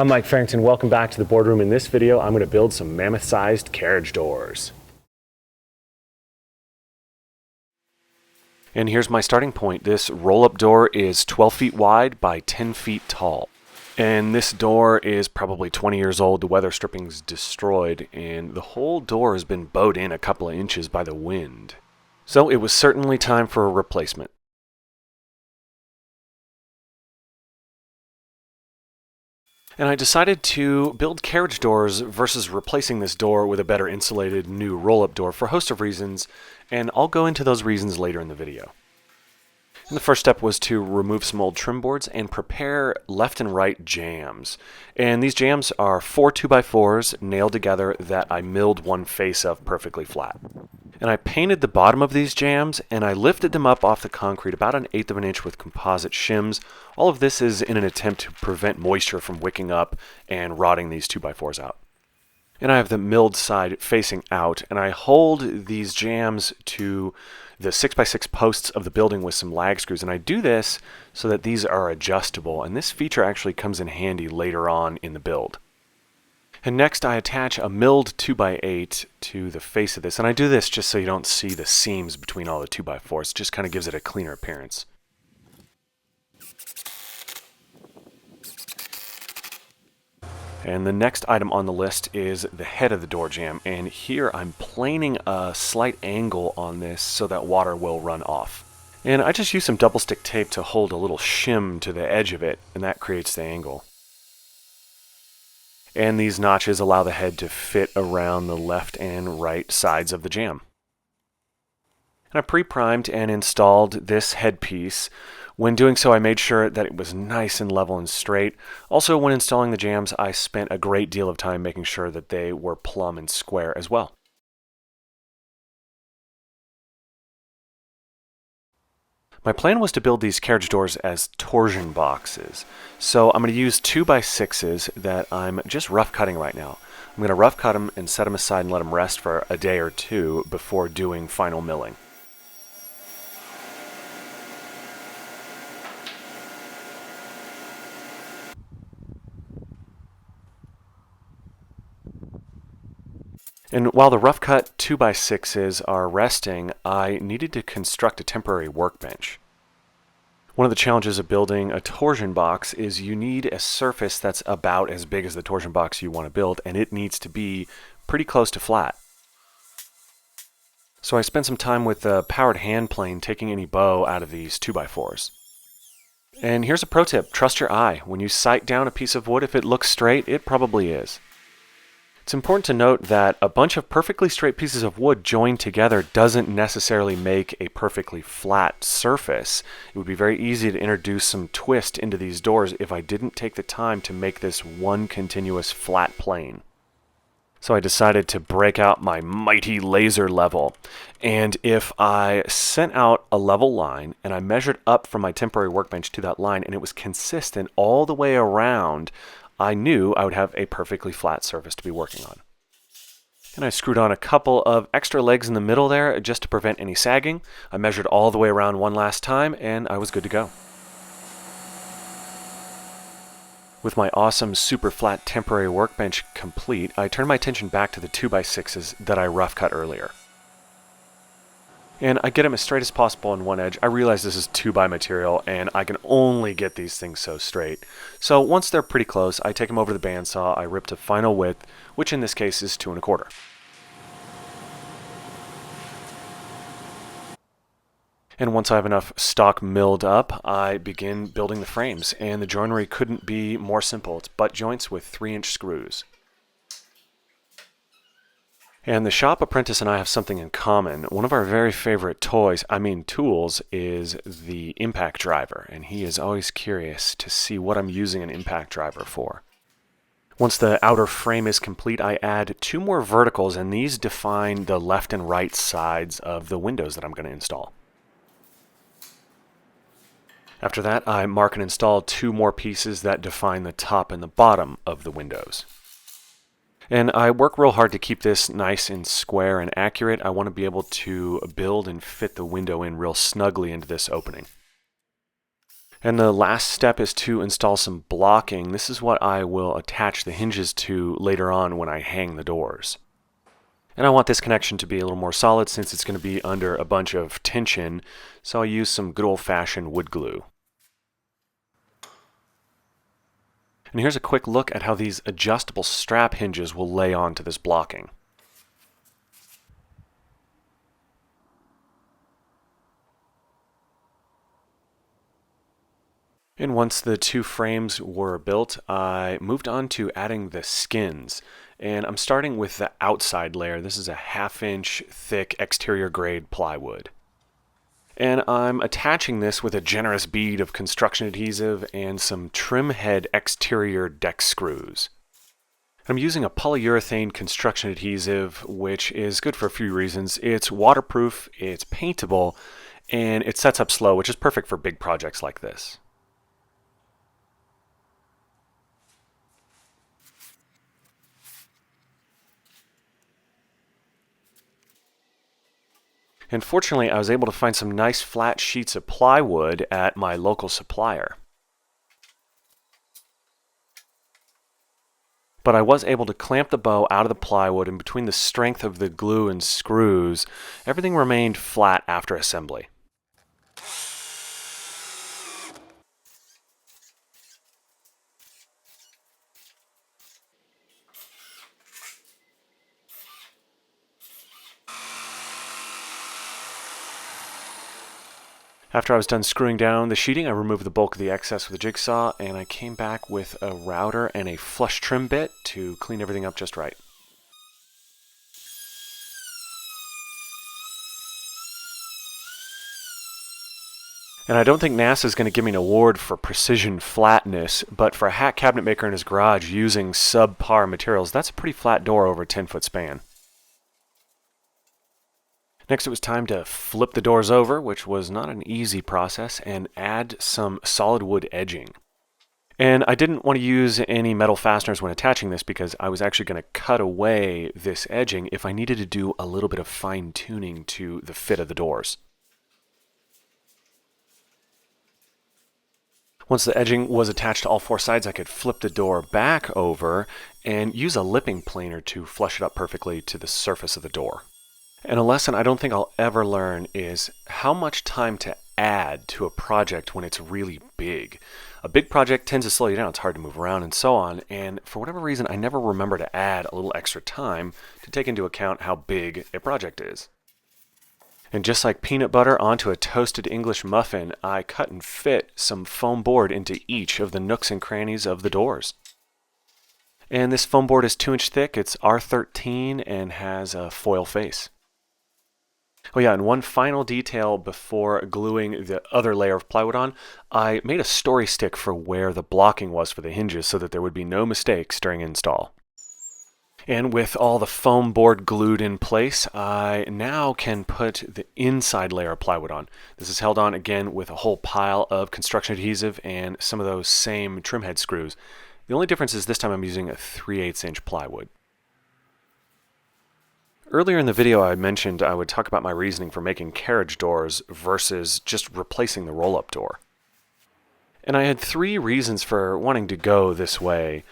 I'm Mike Farrington. Welcome back to the boardroom. In this video, I'm going to build some mammoth-sized carriage doors. And here's my starting point. This roll-up door is 12 feet wide by 10 feet tall. And this door is probably 20 years old. The weather stripping's destroyed, and the whole door has been bowed in a couple of inches by the wind. So it was certainly time for a replacement. And I decided to build carriage doors versus replacing this door with a better insulated new roll-up door for a host of reasons, and I'll go into those reasons later in the video. And the first step was to remove some old trim boards and prepare left and right jambs. And these jambs are 4 2x4s nailed together that I milled one face of perfectly flat. And I painted the bottom of these jambs, and I lifted them up off the concrete about 1/8 of an inch with composite shims. All of this is in an attempt to prevent moisture from wicking up and rotting these 2x4s out. And I have the milled side facing out, and I hold these jambs to the 6x6 posts of the building with some lag screws. And I do this so that these are adjustable, and this feature actually comes in handy later on in the build. And next I attach a milled 2x8 to the face of this, and I do this just so you don't see the seams between all the 2x4s. It just kind of gives it a cleaner appearance. And the next item on the list is the head of the door jamb, and here I'm planing a slight angle on this so that water will run off. And I just use some double stick tape to hold a little shim to the edge of it, and that creates the angle. And these notches allow the head to fit around the left and right sides of the jamb. And I pre-primed and installed this headpiece. When doing so, I made sure that it was nice and level and straight. Also, when installing the jambs, I spent a great deal of time making sure that they were plumb and square as well. My plan was to build these carriage doors as torsion boxes. So I'm going to use 2x6s that I'm just rough cutting right now. I'm going to rough cut them and set them aside and let them rest for a day or two before doing final milling. And while the rough cut 2x6s are resting, I needed to construct a temporary workbench. One of the challenges of building a torsion box is you need a surface that's about as big as the torsion box you want to build, and it needs to be pretty close to flat. So I spent some time with the powered hand plane taking any bow out of these 2x4s. And here's a pro tip: trust your eye. When you sight down a piece of wood, if it looks straight, it probably is. It's important to note that a bunch of perfectly straight pieces of wood joined together doesn't necessarily make a perfectly flat surface. It would be very easy to introduce some twist into these doors if I didn't take the time to make this one continuous flat plane. So I decided to break out my mighty laser level. And if I sent out a level line and I measured up from my temporary workbench to that line and it was consistent all the way around, I knew I would have a perfectly flat surface to be working on. And I screwed on a couple of extra legs in the middle there just to prevent any sagging. I measured all the way around one last time, and I was good to go. With my awesome super flat temporary workbench complete, I turned my attention back to the 2x6s that I rough cut earlier. And I get them as straight as possible on one edge. I realize this is 2x material, and I can only get these things so straight. So once they're pretty close, I take them over to the bandsaw, I rip to final width, which in this case is 2 1/4. And once I have enough stock milled up, I begin building the frames, and the joinery couldn't be more simple. It's butt joints with 3-inch screws. And the shop apprentice and I have something in common. One of our very favorite tools, is the impact driver, and he is always curious to see what I'm using an impact driver for. Once the outer frame is complete, I add 2 more verticals, and these define the left and right sides of the windows that I'm going to install. After that, I mark and install 2 more pieces that define the top and the bottom of the windows. And I work real hard to keep this nice and square and accurate. I want to be able to build and fit the window in real snugly into this opening. And the last step is to install some blocking. This is what I will attach the hinges to later on when I hang the doors. And I want this connection to be a little more solid since it's going to be under a bunch of tension, so I use some good old-fashioned wood glue. And here's a quick look at how these adjustable strap hinges will lay onto this blocking. And once the two frames were built, I moved on to adding the skins. And I'm starting with the outside layer. This is a 1/2 inch thick exterior grade plywood. And I'm attaching this with a generous bead of construction adhesive and some trim head exterior deck screws. I'm using a polyurethane construction adhesive, which is good for a few reasons. It's waterproof, it's paintable, and it sets up slow, which is perfect for big projects like this. And fortunately, I was able to find some nice flat sheets of plywood at my local supplier. But I was able to clamp the bow out of the plywood, and between the strength of the glue and screws, everything remained flat after assembly. After I was done screwing down the sheeting, I removed the bulk of the excess with a jigsaw, and I came back with a router and a flush trim bit to clean everything up just right. And I don't think NASA is going to give me an award for precision flatness, but for a hat cabinet maker in his garage using subpar materials, that's a pretty flat door over a 10-foot span. Next, it was time to flip the doors over, which was not an easy process, and add some solid wood edging. And I didn't want to use any metal fasteners when attaching this because I was actually going to cut away this edging if I needed to do a little bit of fine tuning to the fit of the doors. Once the edging was attached to all four sides, I could flip the door back over and use a lipping planer to flush it up perfectly to the surface of the door. And a lesson I don't think I'll ever learn is how much time to add to a project when it's really big. A big project tends to slow you down, it's hard to move around and so on, and for whatever reason I never remember to add a little extra time to take into account how big a project is. And just like peanut butter onto a toasted English muffin, I cut and fit some foam board into each of the nooks and crannies of the doors. And this foam board is 2-inch thick, it's R13 and has a foil face. Oh yeah, and one final detail before gluing the other layer of plywood on, I made a story stick for where the blocking was for the hinges so that there would be no mistakes during install. And with all the foam board glued in place, I now can put the inside layer of plywood on. This is held on again with a whole pile of construction adhesive and some of those same trim head screws. The only difference is this time I'm using a 3/8 inch plywood. Earlier in the video I mentioned I would talk about my reasoning for making carriage doors versus just replacing the roll-up door. And I had 3 reasons for wanting to go this way.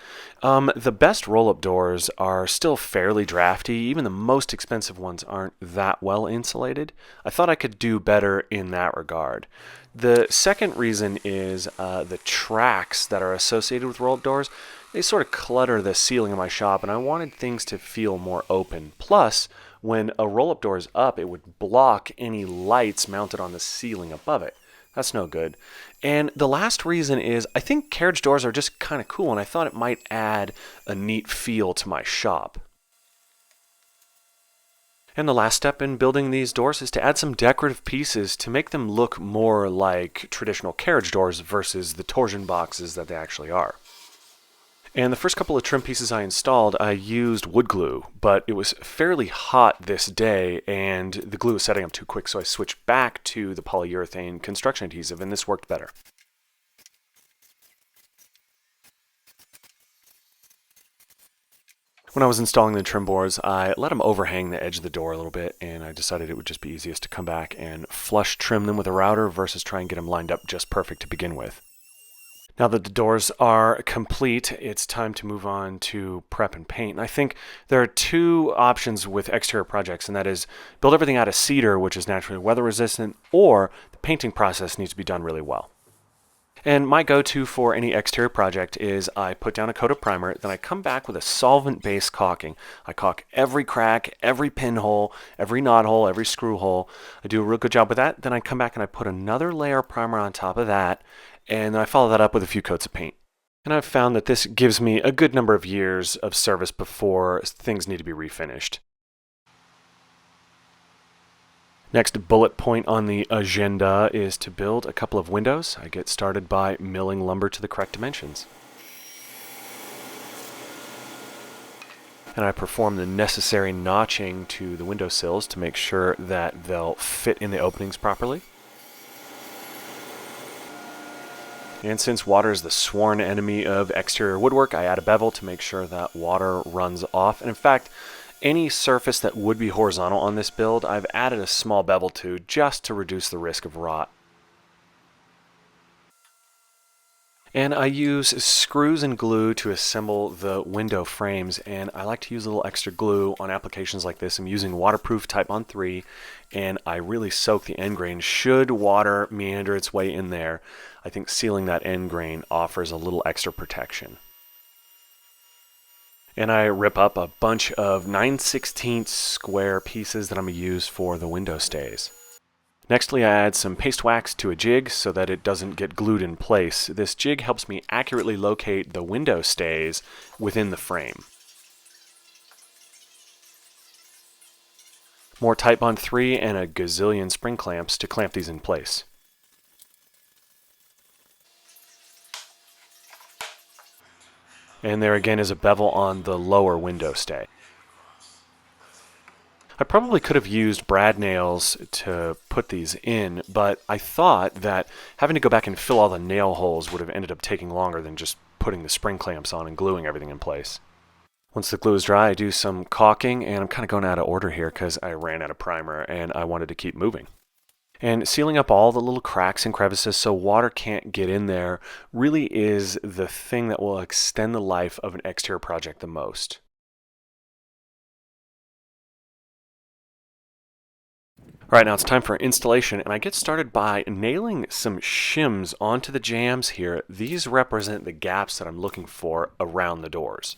The best roll-up doors are still fairly drafty. Even the most expensive ones aren't that well insulated. I thought I could do better in that regard. The second reason is the tracks that are associated with roll-up doors. They sort of clutter the ceiling of my shop, and I wanted things to feel more open. Plus, when a roll-up door is up, it would block any lights mounted on the ceiling above it. That's no good. And the last reason is I think carriage doors are just kind of cool, and I thought it might add a neat feel to my shop. And the last step in building these doors is to add some decorative pieces to make them look more like traditional carriage doors versus the torsion boxes that they actually are. And the first couple of trim pieces I installed, I used wood glue, but it was fairly hot this day and the glue was setting up too quick, so I switched back to the polyurethane construction adhesive, and this worked better. When I was installing the trim boards, I let them overhang the edge of the door a little bit, and I decided it would just be easiest to come back and flush trim them with a router versus try and get them lined up just perfect to begin with. Now that the doors are complete, it's time to move on to prep and paint. And I think there are two options with exterior projects, and that is build everything out of cedar, which is naturally weather resistant, or the painting process needs to be done really well. And my go-to for any exterior project is I put down a coat of primer, then I come back with a solvent-based caulking. I caulk every crack, every pinhole, every knot hole, every screw hole. I do a real good job with that. Then I come back and I put another layer of primer on top of that, and then I follow that up with a few coats of paint. And I've found that this gives me a good number of years of service before things need to be refinished. Next bullet point on the agenda is to build a couple of windows. I get started by milling lumber to the correct dimensions. And I perform the necessary notching to the windowsills to make sure that they'll fit in the openings properly. And since water is the sworn enemy of exterior woodwork, I add a bevel to make sure that water runs off. And in fact, any surface that would be horizontal on this build, I've added a small bevel to just to reduce the risk of rot. And I use screws and glue to assemble the window frames, and I like to use a little extra glue on applications like this. I'm using waterproof Type 3, and I really soak the end grain. Should water meander its way in there, I think sealing that end grain offers a little extra protection. And I rip up a bunch of 9/16 square pieces that I'm going to use for the window stays. Nextly, I add some paste wax to a jig so that it doesn't get glued in place. This jig helps me accurately locate the window stays within the frame. More Type 3 and a gazillion spring clamps to clamp these in place. And there again is a bevel on the lower window stay. I probably could have used brad nails to put these in, but I thought that having to go back and fill all the nail holes would have ended up taking longer than just putting the spring clamps on and gluing everything in place. Once the glue is dry, I do some caulking, and I'm kind of going out of order here because I ran out of primer and I wanted to keep moving. And sealing up all the little cracks and crevices so water can't get in there really is the thing that will extend the life of an exterior project the most. All right, now it's time for installation, and I get started by nailing some shims onto the jambs here. These represent the gaps that I'm looking for around the doors.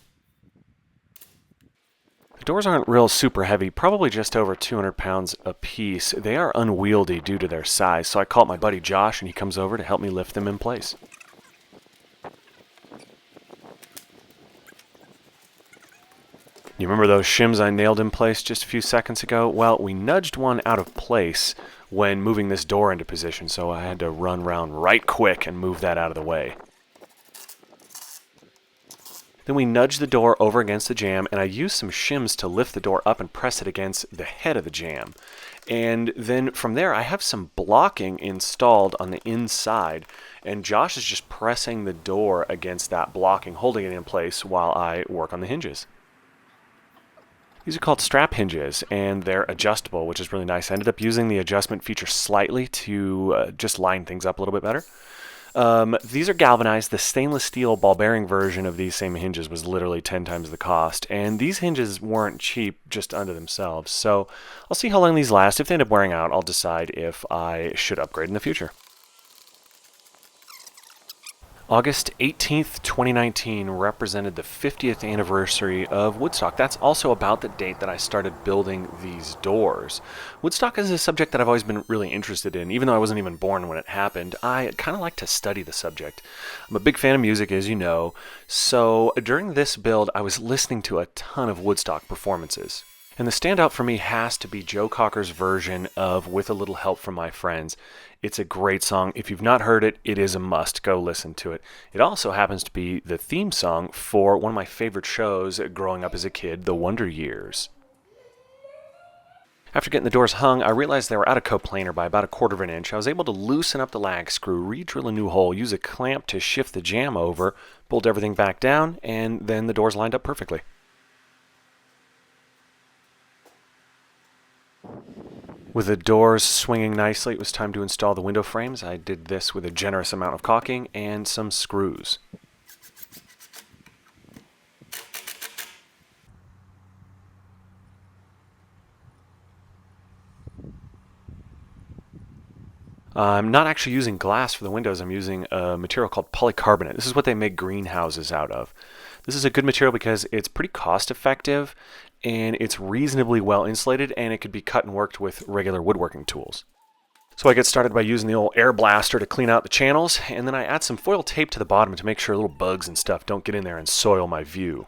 The doors aren't real super heavy, probably just over 200 pounds a piece. They are unwieldy due to their size, so I call up my buddy Josh and he comes over to help me lift them in place. You remember those shims I nailed in place just a few seconds ago? Well, we nudged one out of place when moving this door into position, so I had to run around right quick and move that out of the way. Then we nudge the door over against the jamb, and I use some shims to lift the door up and press it against the head of the jamb. And then from there, I have some blocking installed on the inside, and Josh is just pressing the door against that blocking, holding it in place while I work on the hinges. These are called strap hinges, and they're adjustable, which is really nice. I ended up using the adjustment feature slightly to just line things up a little bit better. These are galvanized. The stainless steel ball bearing version of these same hinges was literally 10 times the cost, and these hinges weren't cheap just unto themselves, so I'll see how long these last. If they end up wearing out, I'll decide if I should upgrade in the future. August 18th, 2019 represented the 50th anniversary of Woodstock. That's also about the date that I started building these doors. Woodstock is a subject that I've always been really interested in. Even though I wasn't even born when it happened, I kind of like to study the subject. I'm a big fan of music, as you know, so during this build, I was listening to a ton of Woodstock performances. And the standout for me has to be Joe Cocker's version of With a Little Help from My Friends. It's a great song. If you've not heard it, it is a must. Go listen to it. It also happens to be the theme song for one of my favorite shows growing up as a kid, The Wonder Years. After getting the doors hung, I realized they were out of coplanar by about 1/4 of an inch. I was able to loosen up the lag screw, re-drill a new hole, use a clamp to shift the jamb over, bolt everything back down, and then the doors lined up perfectly. With the doors swinging nicely, it was time to install the window frames. I did this with a generous amount of caulking and some screws. I'm not actually using glass for the windows. I'm using a material called polycarbonate. This is what they make greenhouses out of. This is a good material because it's pretty cost effective and it's reasonably well insulated, and it could be cut and worked with regular woodworking tools. So I get started by using the old air blaster to clean out the channels, and then I add some foil tape to the bottom to make sure little bugs and stuff don't get in there and soil my view.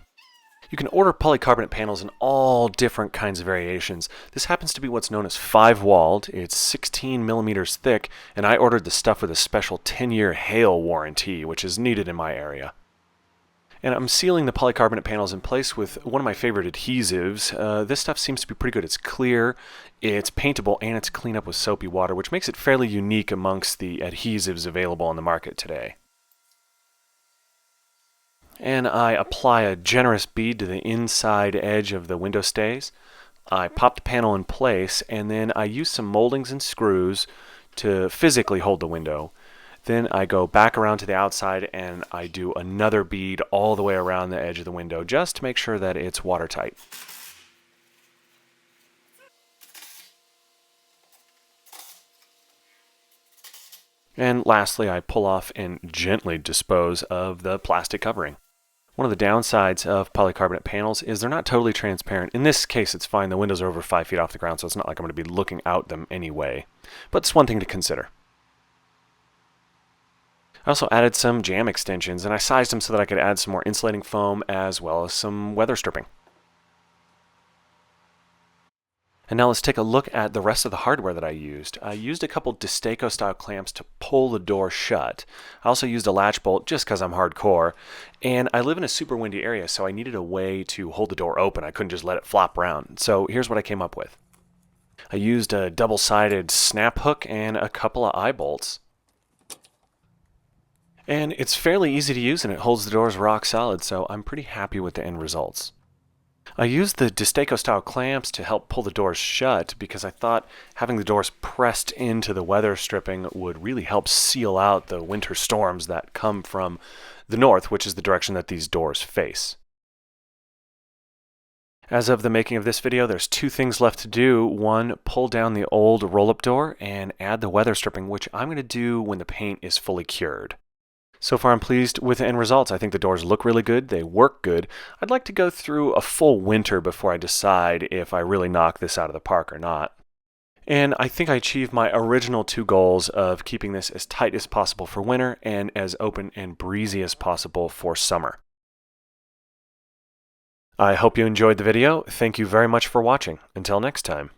You can order polycarbonate panels in all different kinds of variations. This happens to be what's known as 5-walled. It's 16 millimeters thick, and I ordered the stuff with a special 10-year hail warranty, which is needed in my area. And I'm sealing the polycarbonate panels in place with one of my favorite adhesives. This stuff seems to be pretty good. It's clear, it's paintable, and it's clean up with soapy water, which makes it fairly unique amongst the adhesives available on the market today. And I apply a generous bead to the inside edge of the window stays. I pop the panel in place, and then I use some moldings and screws to physically hold the window. Then I go back around to the outside and I do another bead all the way around the edge of the window just to make sure that it's watertight. And lastly, I pull off and gently dispose of the plastic covering. One of the downsides of polycarbonate panels is they're not totally transparent. In this case, it's fine. The windows are over 5 feet off the ground, so it's not like I'm going to be looking out them anyway. But it's one thing to consider. I also added some jam extensions, and I sized them so that I could add some more insulating foam as well as some weather stripping. And now let's take a look at the rest of the hardware that I used. I used a couple Destaco style clamps to pull the door shut. I also used a latch bolt just because I'm hardcore. And I live in a super windy area, so I needed a way to hold the door open. I couldn't just let it flop around. So here's what I came up with. I used a double-sided snap hook and a couple of eye bolts. And it's fairly easy to use, and it holds the doors rock solid, so I'm pretty happy with the end results. I used the Destaco style clamps to help pull the doors shut because I thought having the doors pressed into the weather stripping would really help seal out the winter storms that come from the north, which is the direction that these doors face. As of the making of this video, there's 2 things left to do. One, pull down the old roll-up door and add the weather stripping, which I'm going to do when the paint is fully cured. So far I'm pleased with the end results. I think the doors look really good, they work good. I'd like to go through a full winter before I decide if I really knock this out of the park or not. And I think I achieved my original 2 goals of keeping this as tight as possible for winter and as open and breezy as possible for summer. I hope you enjoyed the video. Thank you very much for watching. Until next time.